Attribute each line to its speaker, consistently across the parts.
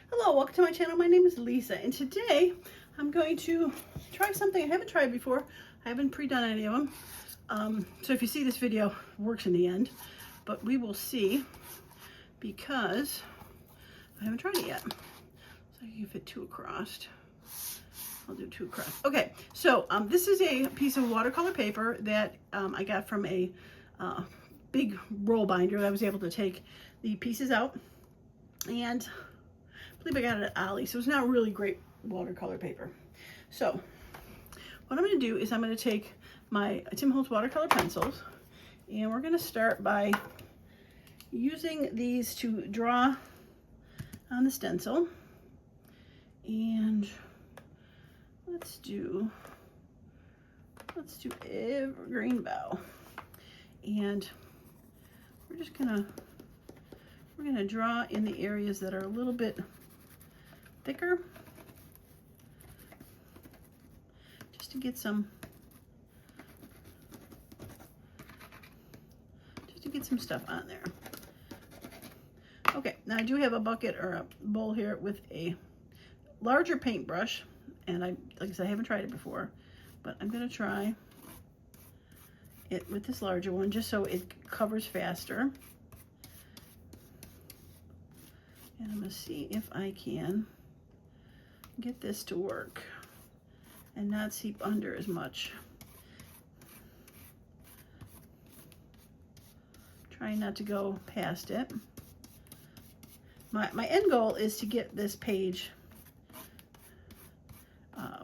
Speaker 1: Hello, welcome to my channel. My name is Lisa, and today I'm going to try something I haven't tried before. I haven't pre-done any of them. So if you see this video, it works in the end, but we will see because I haven't tried it yet. So I can fit two across. I'll do two across. Okay, so this is a piece of watercolor paper that I got from a big roll binder that I was able to take the pieces out, and I believe I got it at Ollie, so it's not really great watercolor paper. So what I'm going to do is I'm going to take my Tim Holtz watercolor pencils, and we're going to start by using these to draw on the stencil. And let's do evergreen bough, and we're gonna draw in the areas that are a little bit thicker, just to get some stuff on there. Okay, now I do have a bucket or a bowl here with a larger paintbrush, and like I said, I haven't tried it before, but I'm gonna try it with this larger one just so it covers faster. And I'm gonna see if I can get this to work and not seep under as much. Trying not to go past it. My end goal is to get this page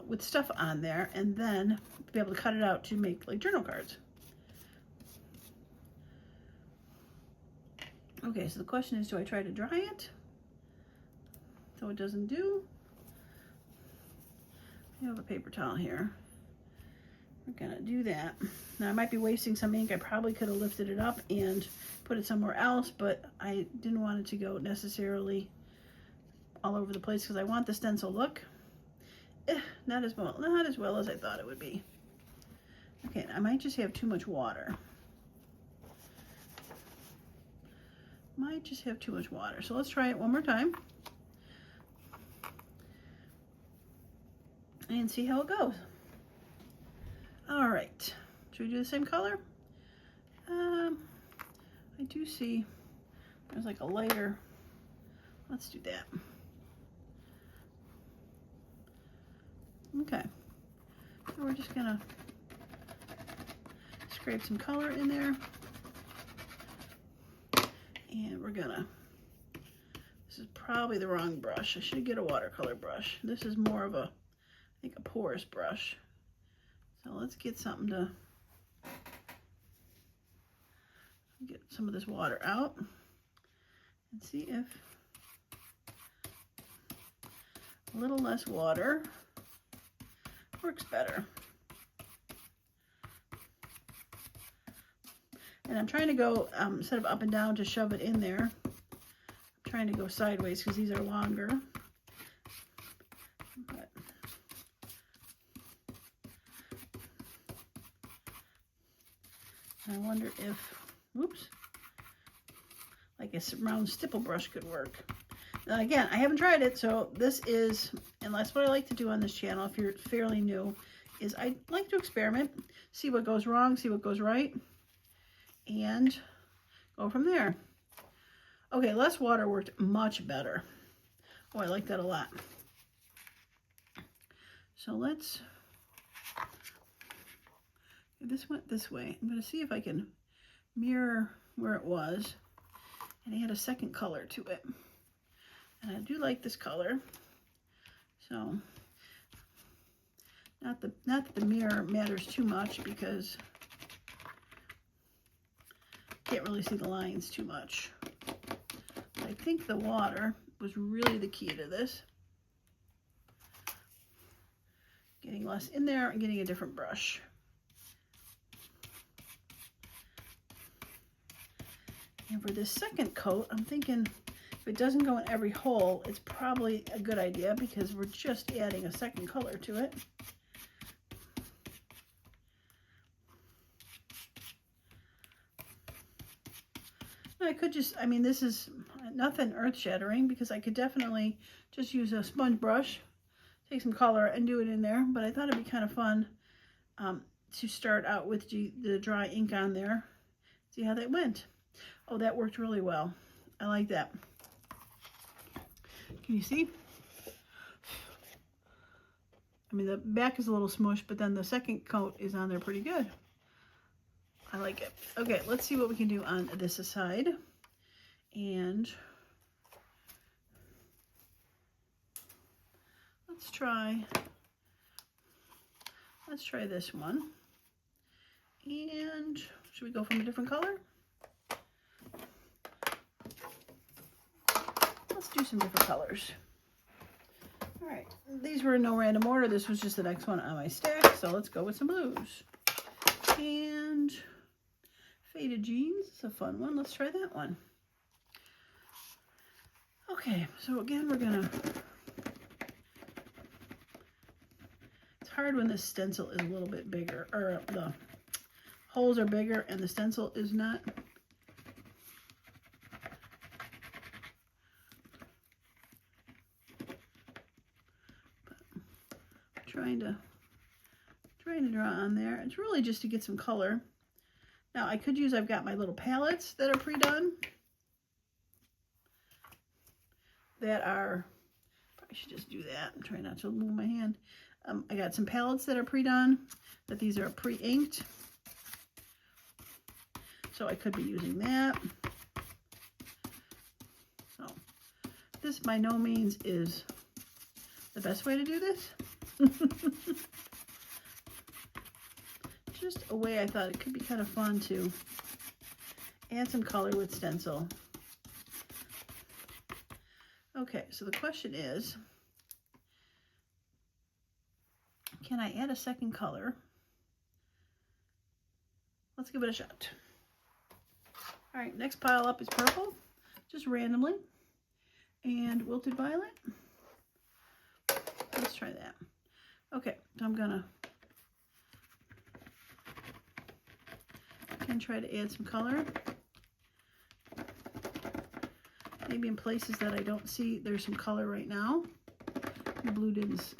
Speaker 1: with stuff on there, and then be able to cut it out to make like journal cards. Okay, so the question is, do I try to dry it so it doesn't do? I have a paper towel here. We're gonna do that. Now I might be wasting some ink. I probably could have lifted it up and put it somewhere else, but I didn't want it to go necessarily all over the place because I want the stencil look. Not as well as I thought it would be. Okay, I might just have too much water. So let's try it one more time and see how it goes. All right, should we do the same color? I do see there's like a lighter. Let's do that. Okay, so we're just gonna scrape some color in there, and this is probably the wrong brush. I should get a watercolor brush. This is more of a, I think, a porous brush. So let's get something to get some of this water out and see if a little less water works better. And I'm trying to go, instead of up and down to shove it in there, I'm trying to go sideways because these are longer. But I wonder if, oops, like a round stipple brush could work. Now again, I haven't tried it, so this is, and that's what I like to do on this channel if you're fairly new, is I like to experiment, see what goes wrong, see what goes right, and go from there. Okay, less water worked much better. Oh, I like that a lot. So let's, this went this way. I'm going to see if I can mirror where it was and add a second color to it. And I do like this color. So not that the mirror matters too much because I can't really see the lines too much. But I think the water was really the key to this. Getting less in there and getting a different brush. And for this second coat, I'm thinking if it doesn't go in every hole, it's probably a good idea because we're just adding a second color to it. I could just, I mean, this is, Nothing earth-shattering, because I could definitely just use a sponge brush, take some color and do it in there, but I thought it'd be kind of fun to start out with the dry ink on there. See how that went. Oh, that worked really well. I like that. Can you see? I mean, the back is a little smushed, but then the second coat is on there pretty good. I like it. Okay, let's see what we can do on this side. And let's try this one. And should we go from a different color? Let's do some different colors. All right, these were in no random order. This was just the next one on my stack. So let's go with some blues. And faded jeans, it's a fun one. Let's try that one. Okay, so again, we're gonna, it's hard when the stencil is a little bit bigger, or the holes are bigger and the stencil is not. But trying to draw on there. It's really just to get some color. Now I could use, I've got my little palettes that are pre-done. That are, probably should just do that. I'm trying not to move my hand. I got some palettes that are pre-done, but these are pre-inked. So I could be using that. So this by no means is the best way to do this. Just a way I thought it could be kind of fun to add some color with stencil. Okay, so the question is, can I add a second color? Let's give it a shot. All right, next pile up is purple, just randomly, and wilted violet. Let's try that. Okay, so I'm gonna try to add some color. Maybe in places that I don't see there's some color right now. The blue didn't.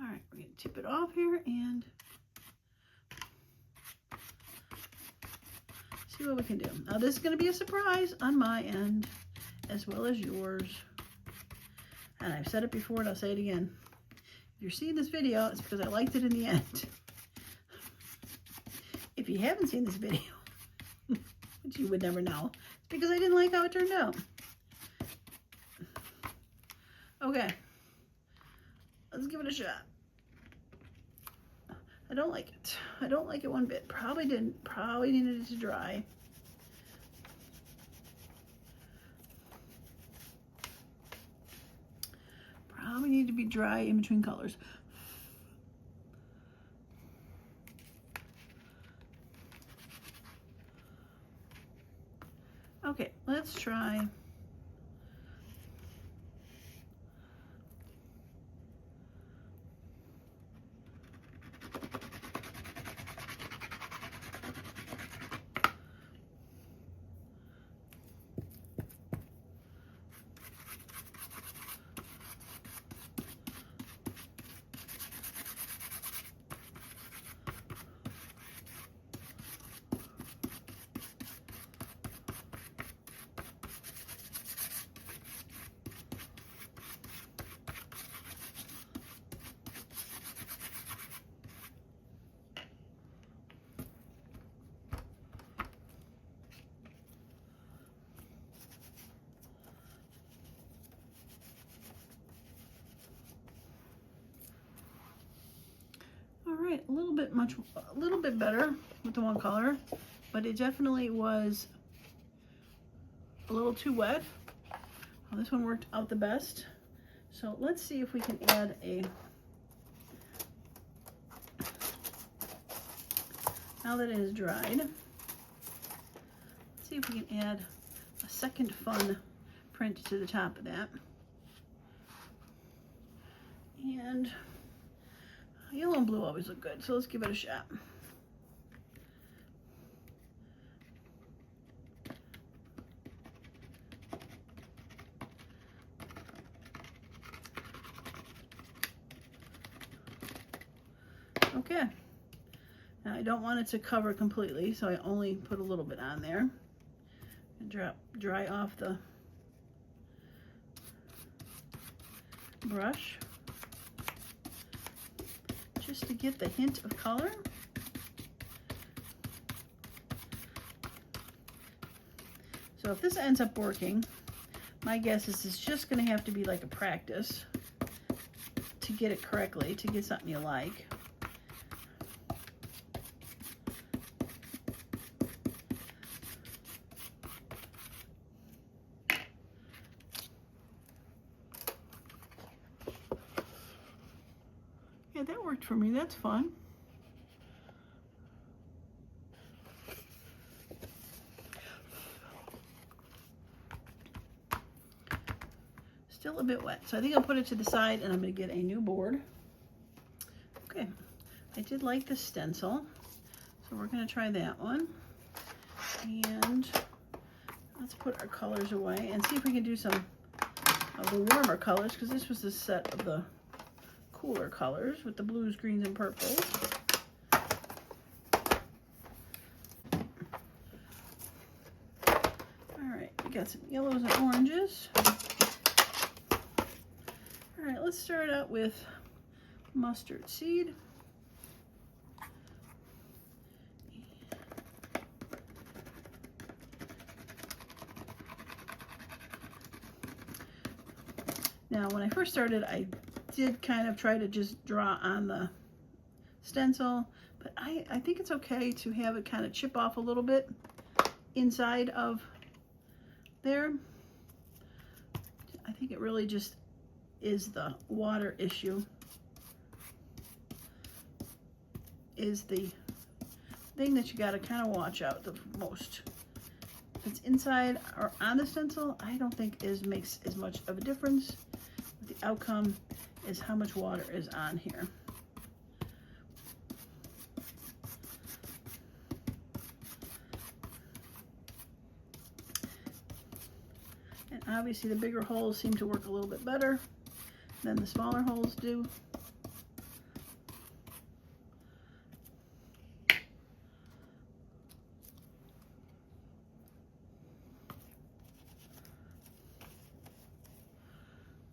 Speaker 1: All right, we're gonna tip it off here and see what we can do. Now this is gonna be a surprise on my end as well as yours. And I've said it before and I'll say it again. If you're seeing this video, it's because I liked it in the end. If you haven't seen this video, which you would never know, it's because I didn't like how it turned out. Okay, let's give it a shot. I don't like it. I don't like it one bit. Probably needed it to dry. Probably need to be dry in between colors. Okay, let's try. All right, a little bit better with the one color, but it definitely was a little too wet. Well, this one worked out the best. So let's see if we can add now that it is dried, let's see if we can add a second fun print to the top of that. And yellow and blue always look good, so let's give it a shot. Okay. Now I don't want it to cover completely, so I only put a little bit on there. And dry off the brush just to get the hint of color. So if this ends up working, my guess is it's just going to have to be like a practice to get it correctly, to get something you like. Yeah, that worked for me. That's fun. Still a bit wet, so I think I'll put it to the side and I'm going to get a new board. Okay, I did like the stencil, so we're going to try that one. And let's put our colors away and see if we can do some of the warmer colors, because this was the set of the cooler colors with the blues, greens, and purples. All right, we got some yellows and oranges. All right, let's start out with mustard seed. Now, when I first started, I did kind of try to just draw on the stencil, but I think it's okay to have it kind of chip off a little bit inside of there. I think it really just is the water issue, is the thing that you got to kind of watch out the most. If it's inside or on the stencil, I don't think makes as much of a difference. The outcome is how much water is on here. And obviously the bigger holes seem to work a little bit better than the smaller holes do.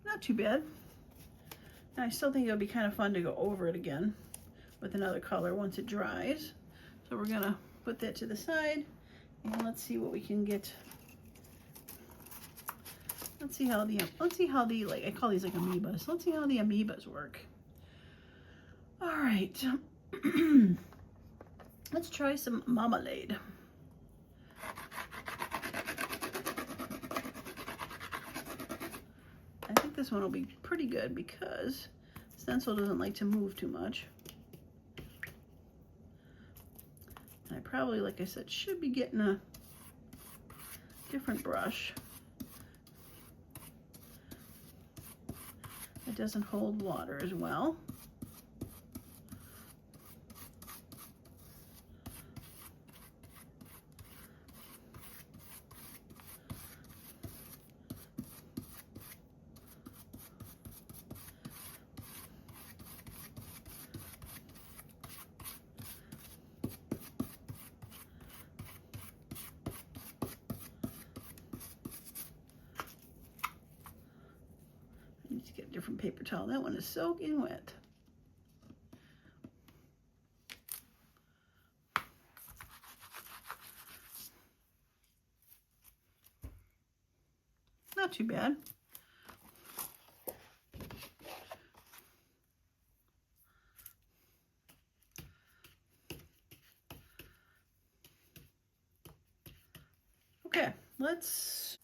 Speaker 1: Not too bad. Now, I still think it'll be kind of fun to go over it again with another color once it dries. So we're gonna put that to the side and let's see what we can get. Let's see how the like, I call these like amoebas. Let's see how the amoebas work. All right. Let's try some marmalade. I think this one will be pretty good because stencil doesn't like to move too much. And I probably, like I said, should be getting a different brush. It doesn't hold water as well. Get a different paper towel. That one is soaking wet. Not too bad. Okay, let's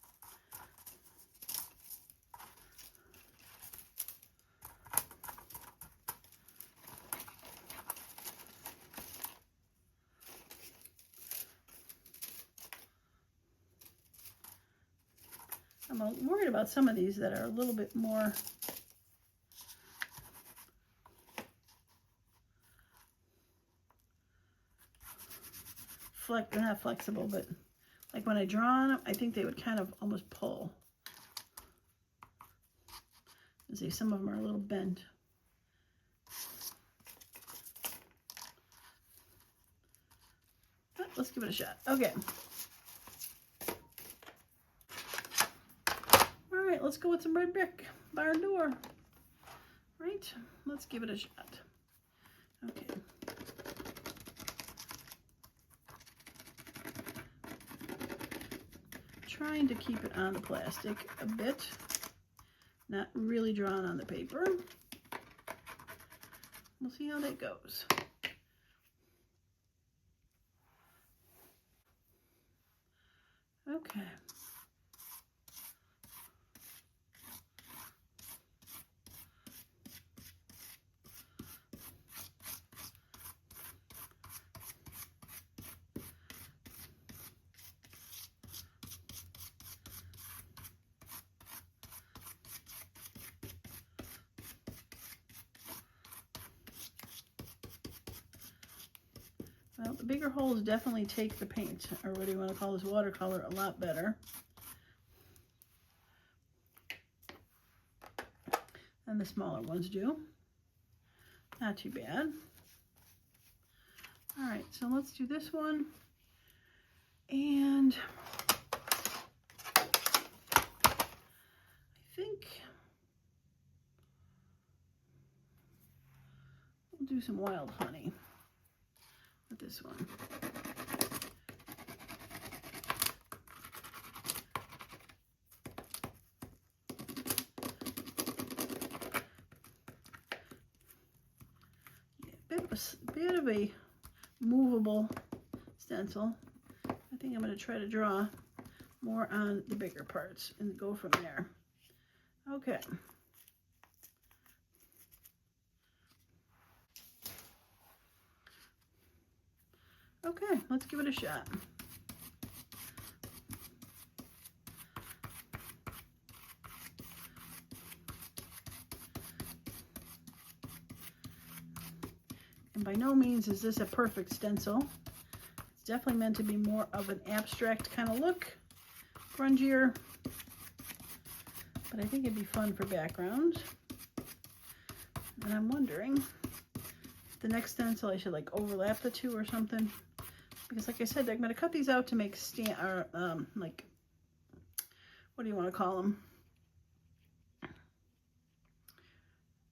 Speaker 1: I'm worried about some of these that are a little bit more not flexible, but like when I draw on them, I think they would kind of almost pull. You see, some of them are a little bent. let's give it a shot. Okay. All right, let's go with some red brick by our door. Right, let's give it a shot. Okay. Trying to keep it on the plastic a bit, not really drawn on the paper. We'll see how that goes. Okay. Well, the bigger holes definitely take the paint, or what do you want to call this, watercolor, a lot better than the smaller ones do. Not too bad. All right, so let's do this one. And I think we'll do some wild honey with this one. A bit of a movable stencil. I think I'm going to try to draw more on the bigger parts and go from there. Okay. Okay, let's give it a shot. And by no means is this a perfect stencil. It's definitely meant to be more of an abstract kind of look, grungier. But I think it'd be fun for background. And I'm wondering, the next stencil I should like overlap the two or something. Because like I said, I'm going to cut these out to make like, what do you want to call them?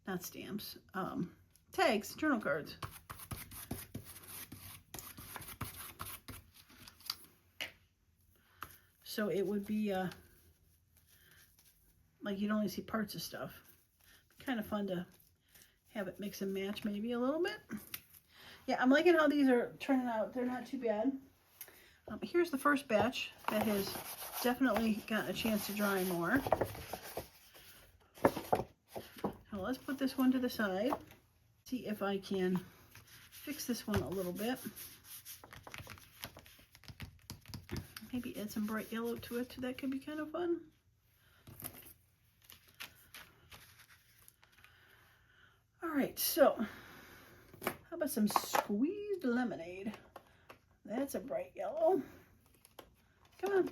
Speaker 1: Not stamps. Tags, journal cards. So it would be like you'd only see parts of stuff. Kind of fun to have it mix and match maybe a little bit. Yeah, I'm liking how these are turning out. They're not too bad. Here's the first batch that has definitely gotten a chance to dry more. Now let's put this one to the side. See if I can fix this one a little bit. Maybe add some bright yellow to it. That could be kind of fun. All right, so how about some squeezed lemonade? That's a bright yellow. Come on.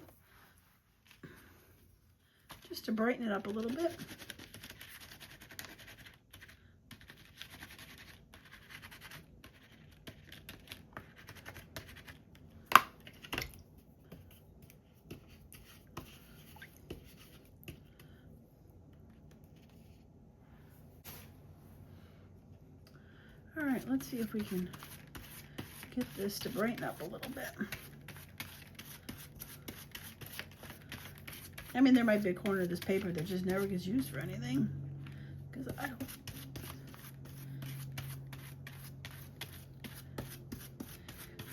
Speaker 1: Just to brighten it up a little bit. All right, let's see if we can get this to brighten up a little bit. I mean, there might be a corner of this paper that just never gets used for anything. Because I don't.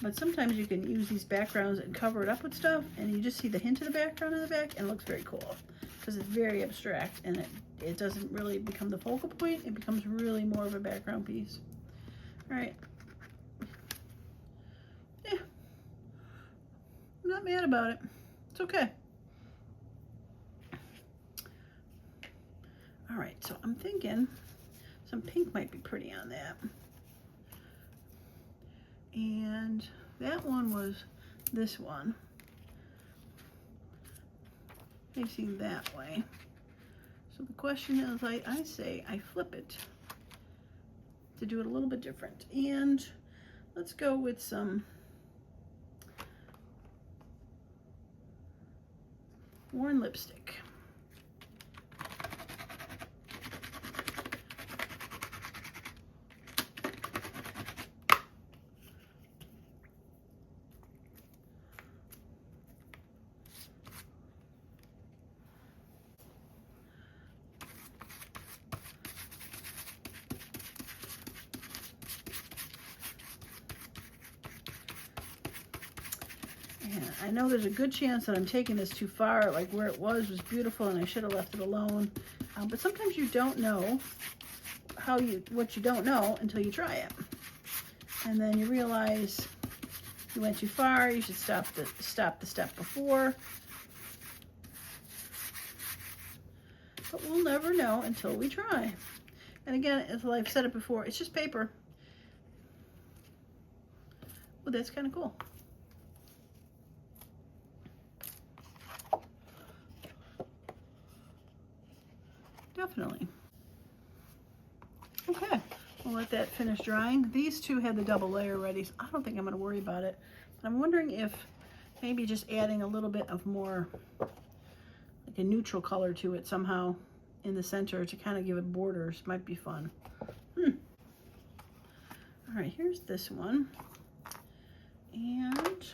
Speaker 1: But sometimes you can use these backgrounds and cover it up with stuff, and you just see the hint of the background in the back, and it looks very cool. Because it's very abstract, and it doesn't really become the focal point. It becomes really more of a background piece. All right. Yeah. I'm not mad about it. It's okay. All right, so I'm thinking some pink might be pretty on that. And that one was this one, facing that way. So the question is, I say I flip it to do it a little bit different. And let's go with some worn lipstick. And I know there's a good chance that I'm taking this too far, like where it was beautiful and I should have left it alone. But sometimes you don't know what you don't know until you try it. And then you realize you went too far, you should stop the step before. But we'll never know until we try. And again, as I've said it before, it's just paper. Well, that's kind of cool. Definitely. Okay, we'll let that finish drying. These two had the double layer ready, so I don't think I'm going to worry about it. But I'm wondering if maybe just adding a little bit of more, like a neutral color to it somehow in the center to kind of give it borders might be fun. All right, here's this one. And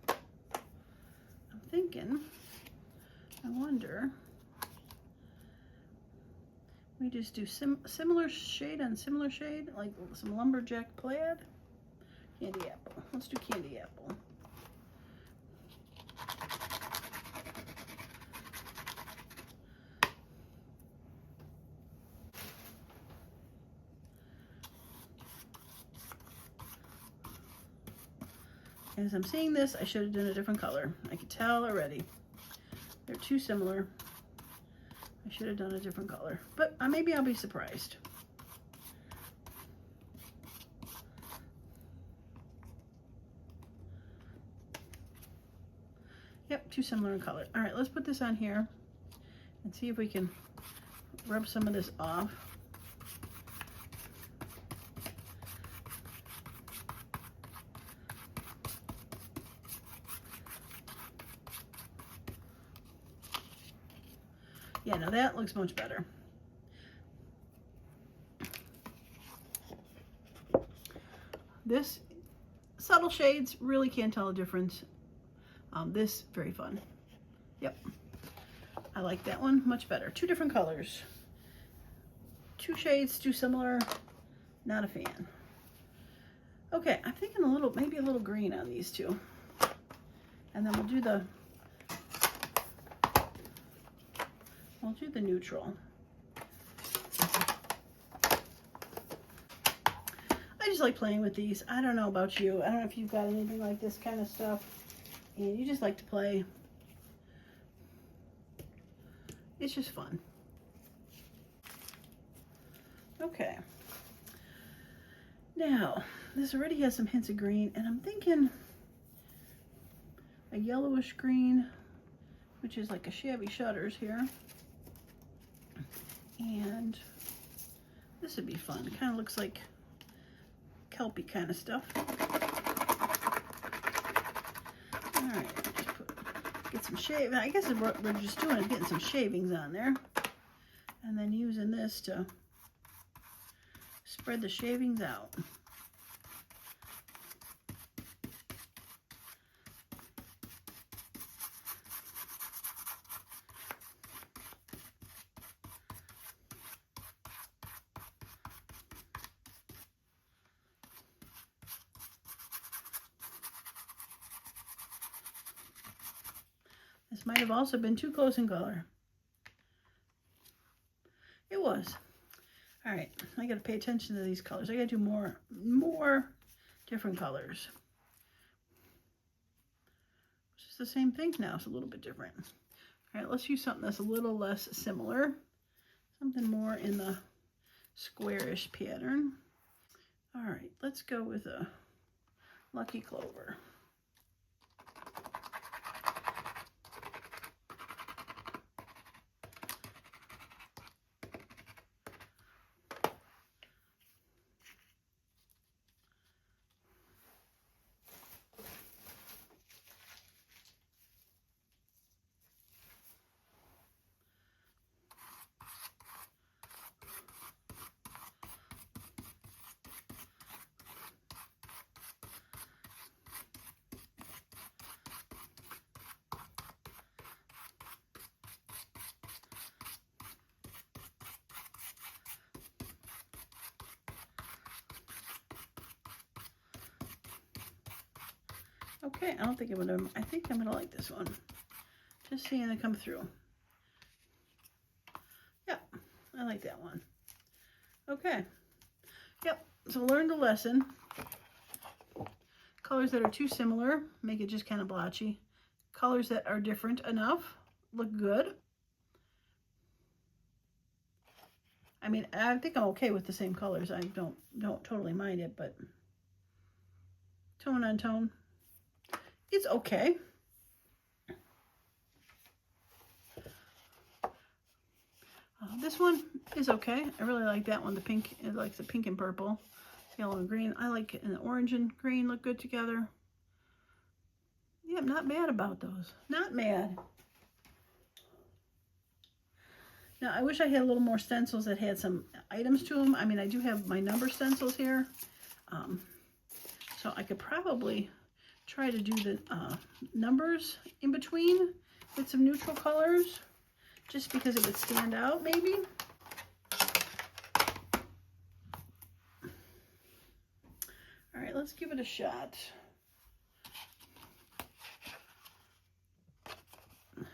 Speaker 1: I'm thinking, I wonder, we just do similar shade on similar shade, like some lumberjack plaid. Candy apple. Let's do candy apple. As I'm seeing this, I should have done a different color. I could tell already. They're too similar. I should have done a different color, but maybe I'll be surprised. Yep, too similar in color. All right, let's put this on here and see if we can rub some of this off. Yeah, now that looks much better. This, subtle shades, really can't tell the difference. This, very fun. Yep, I like that one much better. Two different colors. Two shades, too similar, not a fan. Okay, I'm thinking maybe a little green on these two. And then we'll do the neutral. I just like playing with these. I don't know about you. I don't know if you've got anything like this kind of stuff and you just like to play. It's just fun. Okay. Now, this already has some hints of green, and I'm thinking a yellowish green, which is like a shabby shutters here. And this would be fun. It kind of looks like kelpie kind of stuff. All right, get some shave. I guess what we're just doing is getting some shavings on there, and then using this to spread the shavings out. This might have also been too close in color. It was. All right, I got to pay attention to these colors. I got to do more different colors. It's just the same thing now. It's a little bit different. All right, let's use something that's a little less similar. Something more in the squarish pattern. All right, let's go with a Lucky Clover. Okay, I don't think I think I'm gonna like this one. Just seeing it come through. Yeah, I like that one. Okay. Yep, so learned a lesson. Colors that are too similar make it just kind of blotchy. Colors that are different enough look good. I mean, I think I'm okay with the same colors. I don't totally mind it, but tone on tone, it's okay. This one is okay. I really like that one. The pink, it likes the pink and purple, yellow and green. I like it, and the orange and green look good together. Yeah, I'm not mad about those. Not mad. Now, I wish I had a little more stencils that had some items to them. I mean, I do have my number stencils here. So I could probably try to do the numbers in between with some neutral colors, just because it would stand out, maybe. All right, let's give it a shot.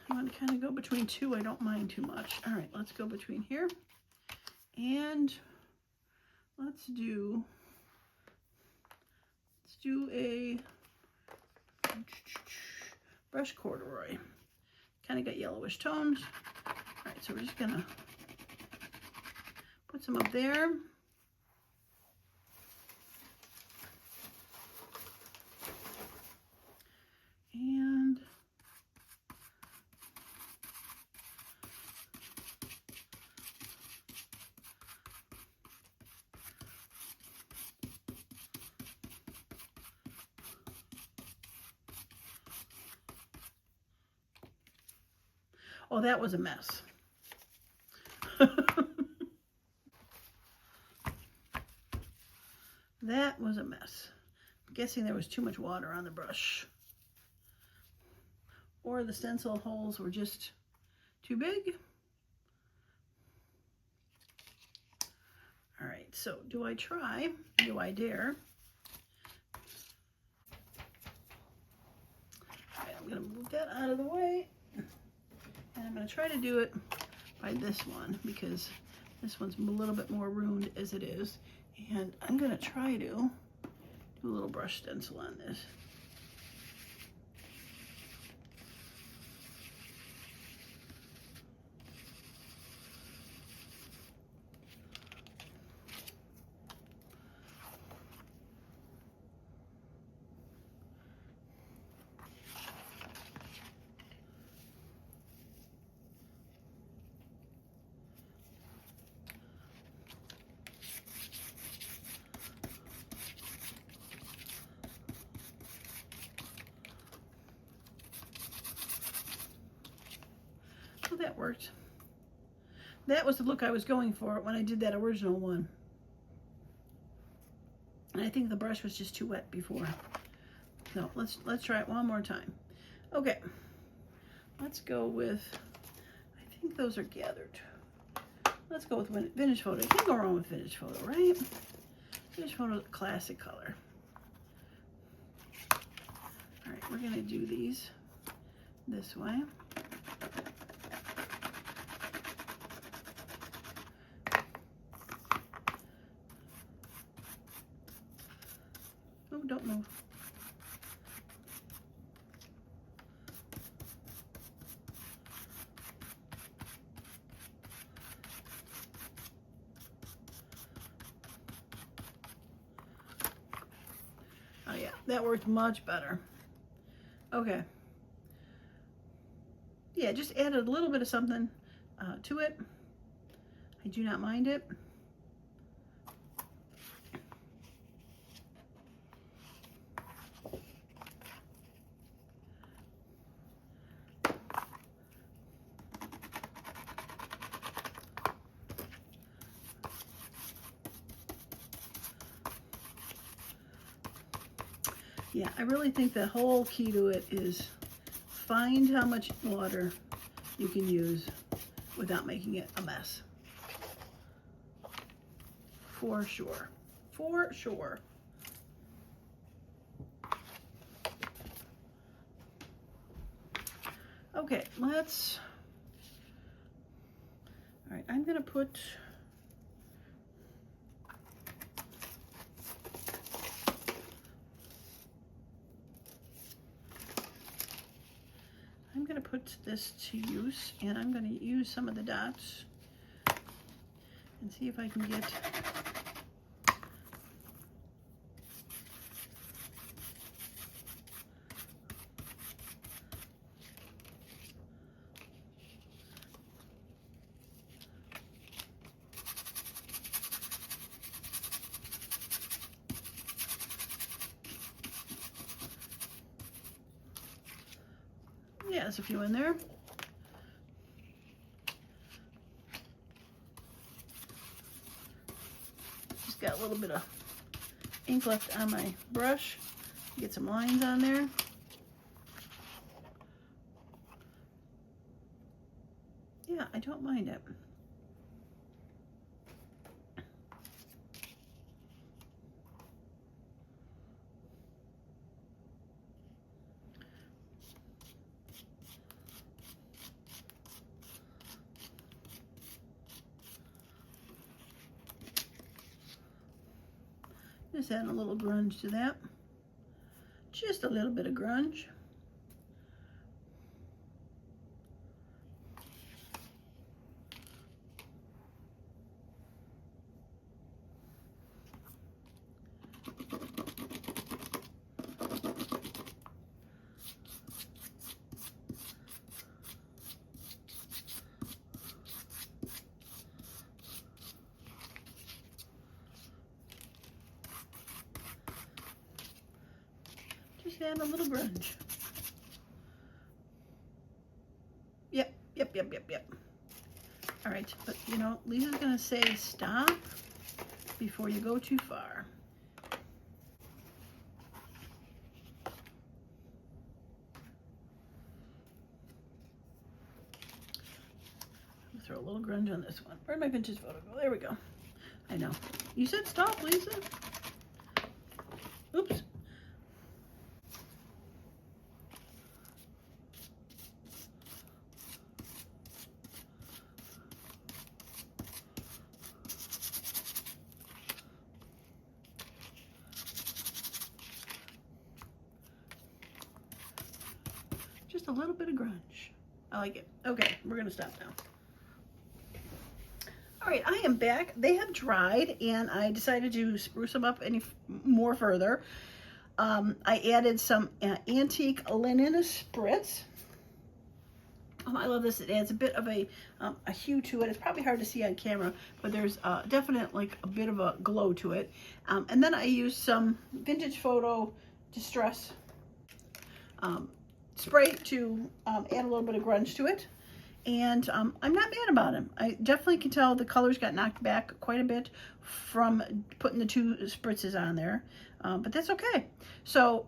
Speaker 1: I want to kind of go between two. I don't mind too much. All right, let's go between here. And let's do a brush corduroy. Kind of got yellowish tones. All right, so we're just gonna put some up there. And oh, that was a mess. That was a mess. I'm guessing there was too much water on the brush. Or the stencil holes were just too big. All right, so do I try? Do I dare? All right, I'm gonna move that out of the way. And I'm gonna try to do it by this one, because this one's a little bit more ruined as it is. And I'm gonna try to do a little brush stencil on this. So that worked. That was the look I was going for when I did that original one. And I think the brush was just too wet before. So let's try it one more time. Okay, let's go with, I think those are gathered. Let's go with vintage photo. You can't go wrong with vintage photo, right? Vintage photo, classic color. All right, we're gonna do these this way. Oh, don't move. Oh yeah, that worked much better. Okay. Yeah, just added a little bit of something to it. I do not mind it. Yeah, I really think the whole key to it is find how much water you can use without making it a mess. For sure. For sure. Okay, let's, all right, I'm gonna put, this to use, and I'm gonna use some of the dots and see if I can get yeah, there's a few in there. Just got a little bit of ink left on my brush. Get some lines on there. Yeah, I don't mind it. Just adding a little grunge to that. Just a little bit of grunge. Just add a little grunge. Yep. All right, but you know, Lisa's gonna say stop before you go too far. I'll throw a little grunge on this one. Where'd my vintage photo go? There we go. I know. You said stop, Lisa. Oops. Just a little bit of grunge. I like it. Okay, we're gonna stop now. All right, I am back. They have dried, and I decided to spruce them up any more further. I added some antique linen spritz. I love this. It adds a bit of a hue to it. It's probably hard to see on camera, but there's definite like a bit of a glow to it. And then I used some vintage photo distress spray to add a little bit of grunge to it. And I'm not mad about them. I definitely can tell the colors got knocked back quite a bit from putting the two spritzes on there, but that's okay. So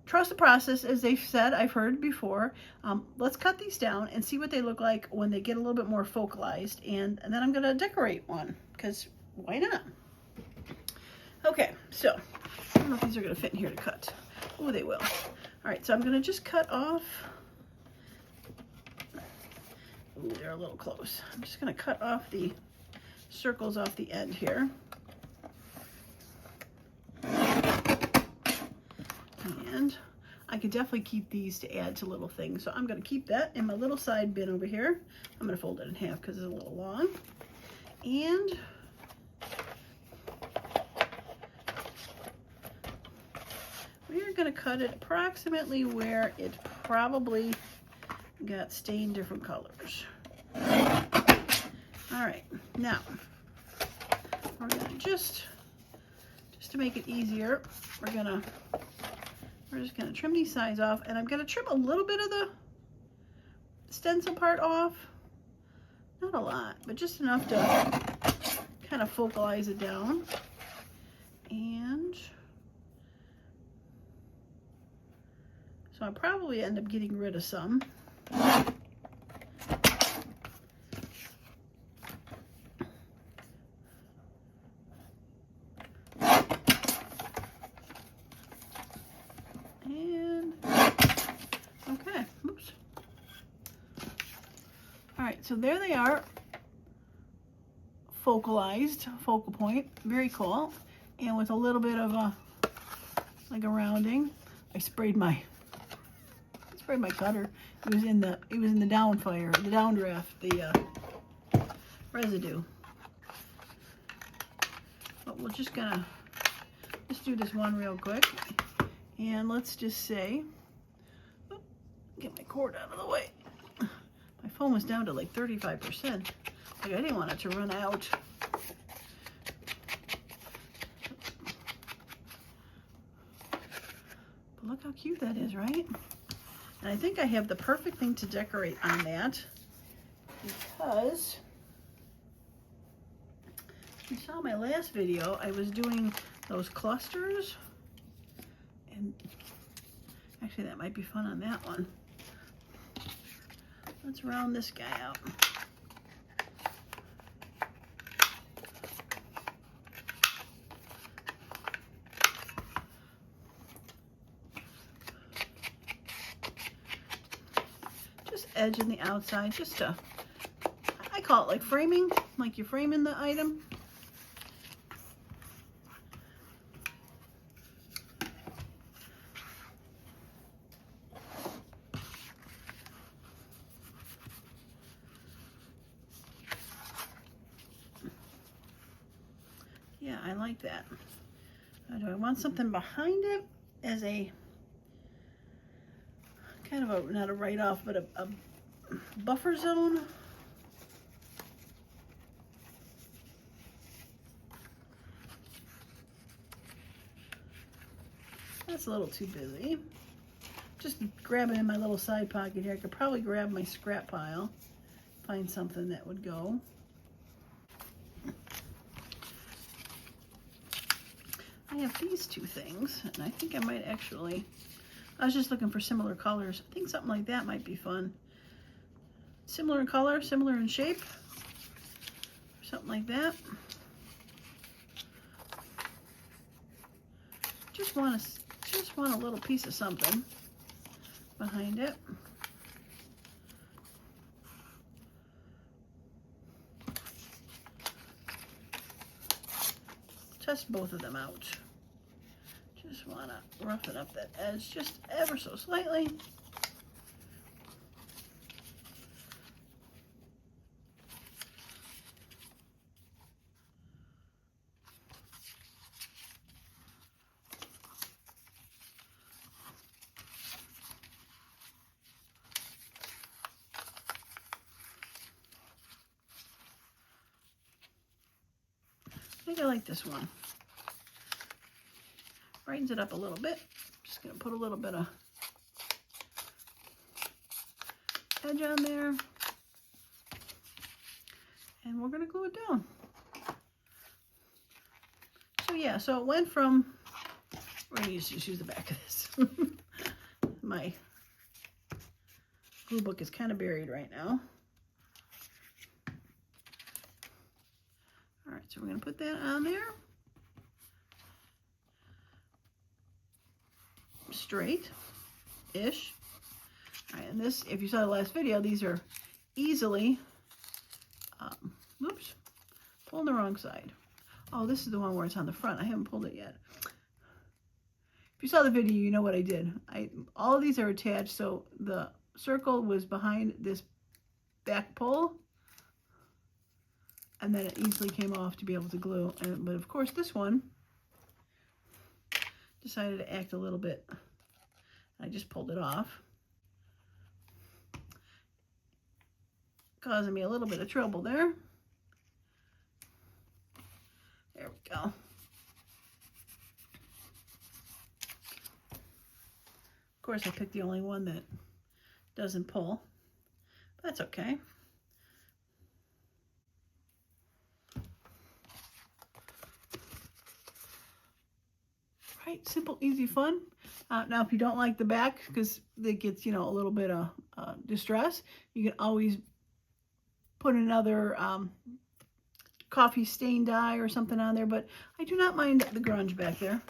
Speaker 1: trust the process, as they've said, I've heard before. Let's cut these down and see what they look like when they get a little bit more focalized, and then I'm gonna decorate one, because why not? Okay, so I don't know if these are gonna fit in here to cut. Oh, they will. All right, so I'm gonna just cut off. Ooh, they're a little close. I'm just gonna cut off the circles off the end here. And I could definitely keep these to add to little things. So I'm gonna keep that in my little side bin over here. I'm gonna fold it in half because it's a little long. And we're gonna cut it approximately where it probably got stained different colors. All right, now we're gonna just to make it easier, we're just gonna trim these sides off, and I'm gonna trim a little bit of the stencil part off. Not a lot, but just enough to kind of focalize it down. And so I'll probably end up getting rid of some. And okay, oops. so there they are, focalized, focal point, very cool. And with a little bit of a, like a rounding, I sprayed my cutter. It was in the downdraft, the residue. But we're just gonna do this one real quick, and let's just say, oh, get my cord out of the way. My phone was down to like 35%. Like I didn't want it to run out. But look how cute that is, right? And I think I have the perfect thing to decorate on that, because if you saw my last video, I was doing those clusters, and actually that might be fun on that one. Let's round this guy out. Just edging the outside, just to, I call it like framing, like you're framing the item. Yeah, I like that. Do I want something behind it as a kind of a, not a write-off, but a buffer zone? That's a little too busy. Just grab it in my little side pocket here. I could probably grab my scrap pile, find something that would go. I have these two things, and I think I might actually, I was just looking for similar colors. I think something like that might be fun. Similar in color, similar in shape, something like that. Just want a little piece of something behind it. Test both of them out. Just want to roughen up that edge just ever so slightly. I think I like this one. Brightens it up a little bit. Just gonna put a little bit of edge on there, and we're gonna glue it down. So yeah, so it went from, we're gonna just use the back of this. My glue book is kind of buried right now. All right, so we're gonna put that on there. Straight-ish. All right, and this, if you saw the last video, these are easily, oops, pulling the wrong side. Oh, this is the one where it's on the front. I haven't pulled it yet. If you saw the video, you know what I did. All of these are attached, so the circle was behind this back pole, and then it easily came off to be able to glue. But of course, this one decided to act a little bit. I just pulled it off, causing me a little bit of trouble there. There we go. Of course, I picked the only one that doesn't pull. That's okay. Right, simple, easy, fun. Now, if you don't like the back because it gets, you know, a little bit of distress, you can always put another coffee stain dye or something on there. But I do not mind the grunge back there.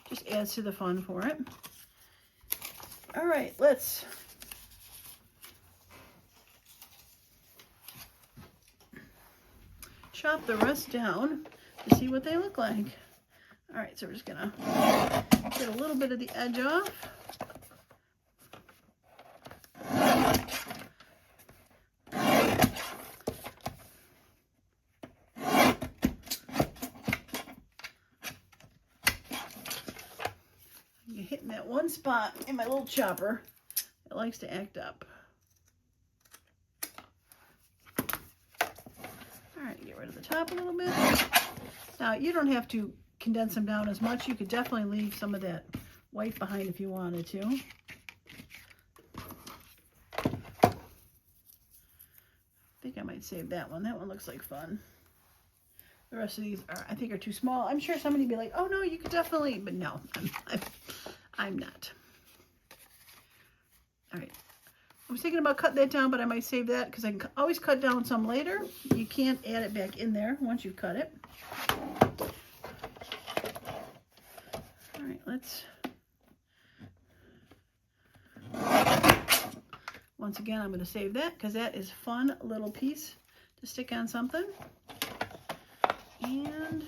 Speaker 1: Just adds to the fun for it. All right, let's chop the rest down to see what they look like. All right, so we're just gonna get a little bit of the edge off. You're hitting that one spot in my little chopper. It likes to act up. All right, get rid of the top a little bit. Now, you don't have to condense them down as much. You could definitely leave some of that white behind if you wanted to. I think I might save that one. That one looks like fun. The rest of these are, I think, are too small. I'm sure somebody would be like, oh no, you could definitely, but no, I'm not. All right. I was thinking about cutting that down, but I might save that because I can always cut down some later. You can't add it back in there once you've cut it. All right, once again, I'm going to save that because that is a fun little piece to stick on something. And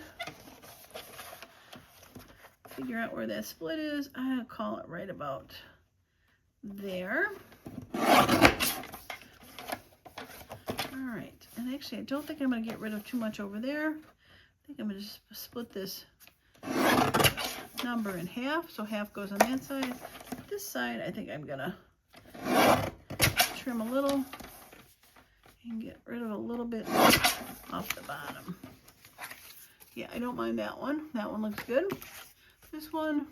Speaker 1: figure out where that split is. I'll call it right about there. All right, and actually I don't think I'm going to get rid of too much over there. I think I'm going to just split this number in half, so half goes on that side. This side I think I'm going to trim a little and get rid of a little bit off the bottom. Yeah, I don't mind that one. That one looks good. This one,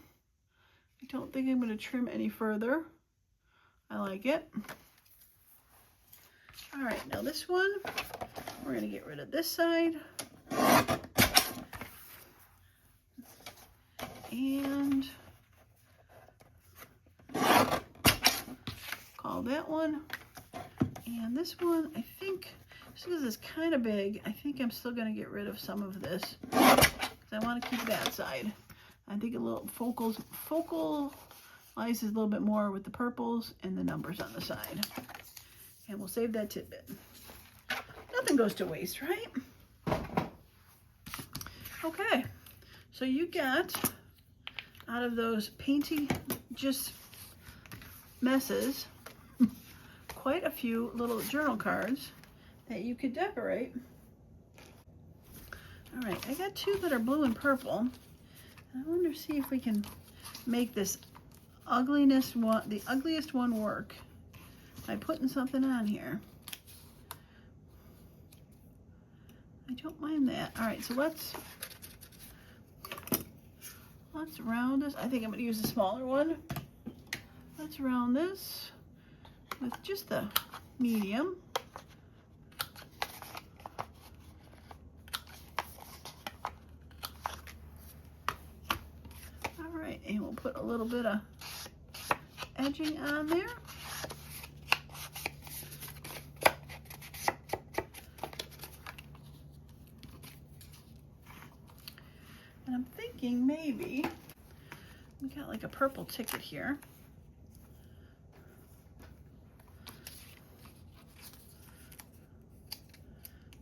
Speaker 1: I don't think I'm going to trim any further. I like it. All right, now this one, we're going to get rid of this side. And call that one. And this one, I think, just because it's kind of big, I think I'm still going to get rid of some of this because I want to keep that side. I think a little focalizes a little bit more with the purples and the numbers on the side. And we'll save that tidbit. Nothing goes to waste, right? Okay, so you got out of those painty just messes quite a few little journal cards that you could decorate. All right, I got two that are blue and purple. I wonder, see if we can make this ugliness one, the ugliest one, work by putting something on here. I don't mind that. All right, so let's round this. I think I'm going to use the smaller one. Let's round this with just the medium. All right, and we'll put a little bit of edging on there. And I'm thinking maybe we got like a purple ticket here.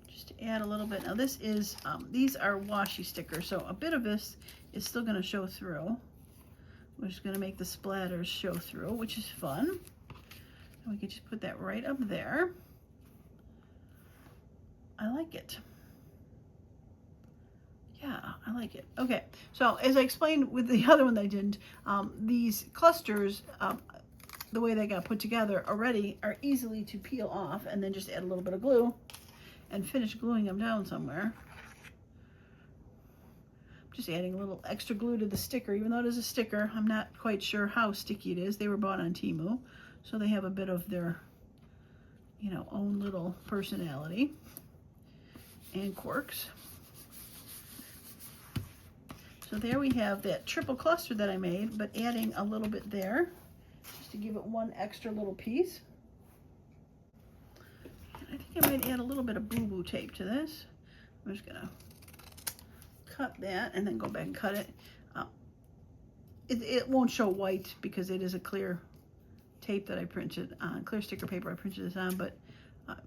Speaker 1: Just to add a little bit. Now this is, these are washi stickers, so a bit of this is still going to show through. We're just going to make the splatters show through, which is fun. And we can just put that right up there. I like it. Yeah, I like it. Okay, so as I explained with the other one that I didn't, these clusters, the way they got put together already, are easily to peel off and then just add a little bit of glue and finish gluing them down somewhere. Just adding a little extra glue to the sticker. Even though it is a sticker, I'm not quite sure how sticky it is. They were bought on Temu, so they have a bit of their, you know, own little personality and quirks. So there we have that triple cluster that I made, but adding a little bit there just to give it one extra little piece. I think I might add a little bit of boo-boo tape to this. I'm just gonna cut that and then go back and cut it. It won't show white because it is a clear tape that I printed on, clear sticker paper I printed this on, but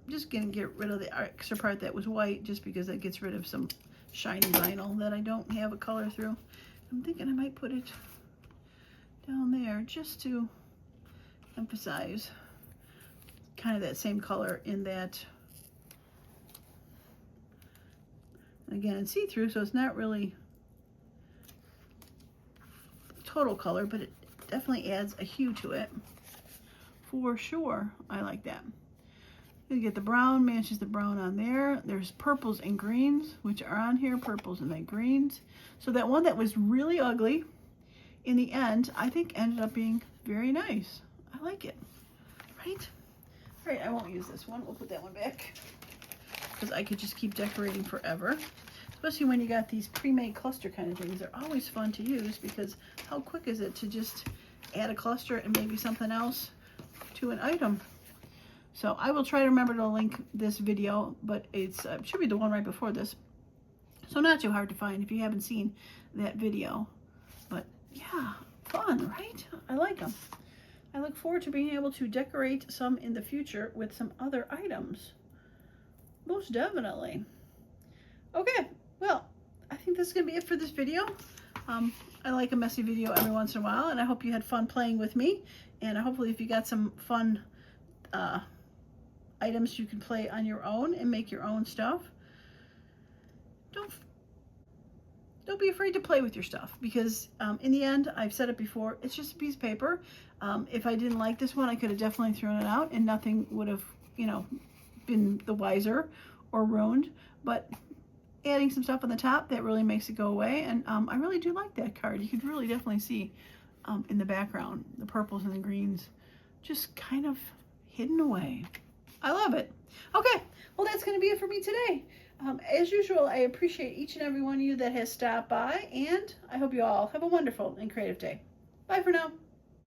Speaker 1: Just gonna get rid of the extra part that was white, just because that gets rid of some shiny vinyl that I don't have a color through. I'm thinking I might put it down there just to emphasize kind of that same color in that. Again, it's see-through, so it's not really total color, but it definitely adds a hue to it for sure. I like that. You get the brown, matches the brown on there. There's purples and greens, which are on here, purples and then greens. So that one that was really ugly, in the end, I think ended up being very nice. I like it, right? All right, I won't use this one. We'll put that one back, because I could just keep decorating forever. Especially when you got these pre-made cluster kind of things. They're always fun to use, because how quick is it to just add a cluster and maybe something else to an item. So I will try to remember to link this video, but it's should be the one right before this. So not too hard to find if you haven't seen that video. But yeah, fun, right? I like them. I look forward to being able to decorate some in the future with some other items. Most definitely. Okay, well, I think this is going to be it for this video. I like a messy video every once in a while, and I hope you had fun playing with me. And hopefully if you got some fun items you can play on your own and make your own stuff. Don't be afraid to play with your stuff, because in the end, I've said it before, it's just a piece of paper. If I didn't like this one, I could have definitely thrown it out and nothing would have, you know, been the wiser or ruined. But adding some stuff on the top, that really makes it go away. And I really do like that card. You could really definitely see in the background, the purples and the greens just kind of hidden away. I love it. Okay, well, that's going to be it for me today. As usual, I appreciate each and every one of you that has stopped by, and I hope you all have a wonderful and creative day. Bye for now.